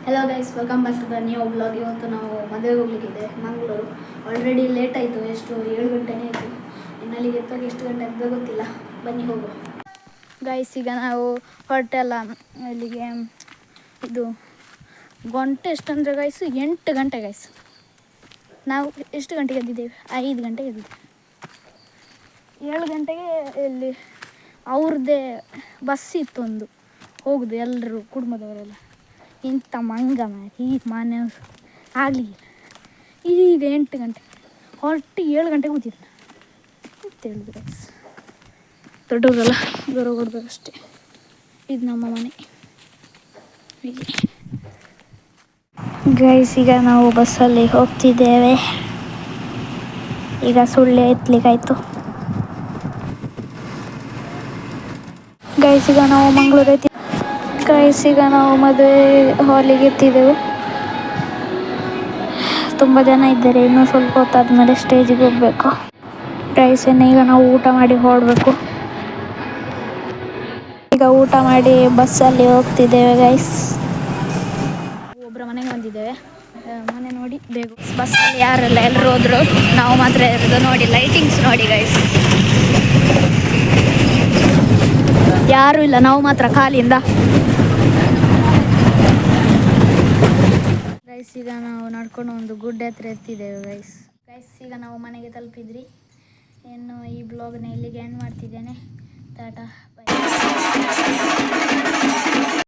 Hello guys, welcome back to the new blog. ಇವತ್ತು ನಾವು ಮದುವೆಗೆ ಹೋಗ್ಲಿಕ್ಕಿದೆ ಮಂಗಳೂರು. ಆಲ್ರೆಡಿ ಲೇಟ್ ಆಯಿತು, ಎಷ್ಟು 7 ಗಂಟೆನೇ ಆಯಿತು. ಇನ್ನಲ್ಲಿಗೆ ಎತ್ತಾಗ ಎಷ್ಟು ಗಂಟೆ ಆಗ್ತದೆ ಗೊತ್ತಿಲ್ಲ. ಬನ್ನಿ ಹೋಗುವ ಗೈಸ್. ಈಗ ನಾವು ಹೊರಟೆಲ್ಲ ಇಲ್ಲಿಗೆ. ಇದು ಗಂಟೆ ಎಷ್ಟಂದರೆ ಗೈಸು 8 ಗಂಟೆ ಗೈಸ್. ನಾವು ಎಷ್ಟು ಗಂಟೆಗೆ ಎದ್ದಿದ್ದೇವೆ? 5 ಗಂಟೆಗೆ ಎದ್ದಿದ್ದೇವೆ. 7 ಗಂಟೆಗೆ ಇಲ್ಲಿ ಅವ್ರದ್ದೇ ಬಸ್ ಇತ್ತು ಒಂದು ಹೋಗುದು, ಎಲ್ಲರೂ ಕುಟುಂಬದವರೆಲ್ಲ. ಇಂಥ ಮಂಗ ಈ ಮನೆಯವರು ಆಗಲಿ. ಈಗ 8 ಗಂಟೆ ಹೊರಟು 7 ಗಂಟೆಗೆ ಕೂತಿದ್ರು ಅಂತ ಹೇಳಿದ್ರು. ದೊಡ್ಡವರಲ್ಲ, ಗೌರವ ಕೊಡ್ಬೇಕಷ್ಟೇ. ಇದು ನಮ್ಮ ಮನೆ. ಹೀಗೆ ಗೈಸ್, ಈಗ ನಾವು ಬಸ್ಸಲ್ಲಿ ಹೋಗ್ತಿದ್ದೇವೆ. ಈಗ ಸುಳ್ಳೆ ಎತ್ತಲಿಕ್ಕಾಯ್ತು ಗೈಸ್. ಈಗ ನಾವು ಮಂಗಳೂರು ಐತಿ ಗೈಸ್. ಈಗ ನಾವು ಮದುವೆ ಹಾಲಿಗೆ ಎತ್ತಿದ್ದೆವು. ತುಂಬ ಜನ ಇದ್ದಾರೆ. ಇನ್ನೂ ಸ್ವಲ್ಪ ಹೊತ್ತಾದ್ಮೇಲೆ ಸ್ಟೇಜಿಗೆ ಹೋಗಬೇಕು ಗೈಸ್. ಈಗ ನಾವು ಊಟ ಮಾಡಿ ಹೊರಡಬೇಕು. ಈಗ ಊಟ ಮಾಡಿ ಬಸ್ಸಲ್ಲಿ ಹೋಗ್ತಿದ್ದೇವೆ ಗೈಸ್. ಒಬ್ಬರ ಮನೆಗೆ ಬಂದಿದ್ದೇವೆ. ಮನೆ ನೋಡಿ ಬೇಗ. ಬಸ್ಸಲ್ಲಿ ಯಾರೆಲ್ಲ ಎಲ್ಲರೂ ಹೋದ್ರು, ನಾವು ಮಾತ್ರ ಇರೋದು. ನೋಡಿ ಲೈಟಿಂಗ್ಸ್ ನೋಡಿ ಗೈಸ್, ಯಾರೂ ಇಲ್ಲ, ನಾವು ಮಾತ್ರ ಖಾಲಿಯಿಂದ ಗೈಸ್. ಈಗ ನಾವು ನಡ್ಕೊಂಡು ಒಂದು ಗುಡ್ಡ ಹತ್ರ ಎತ್ತಿದ್ದೇವೆ ಗೈಸ್. ಈಗ ನಾವು ಮನೆಗೆ ತಲುಪಿದ್ರಿ. ಇನ್ನು ಈ ಬ್ಲಾಗ್ನ ಇಲ್ಲಿಗೆ ಎಂಡ್ ಮಾಡ್ತಿದ್ದೇನೆ. ಟಾಟಾ, ಬೈ.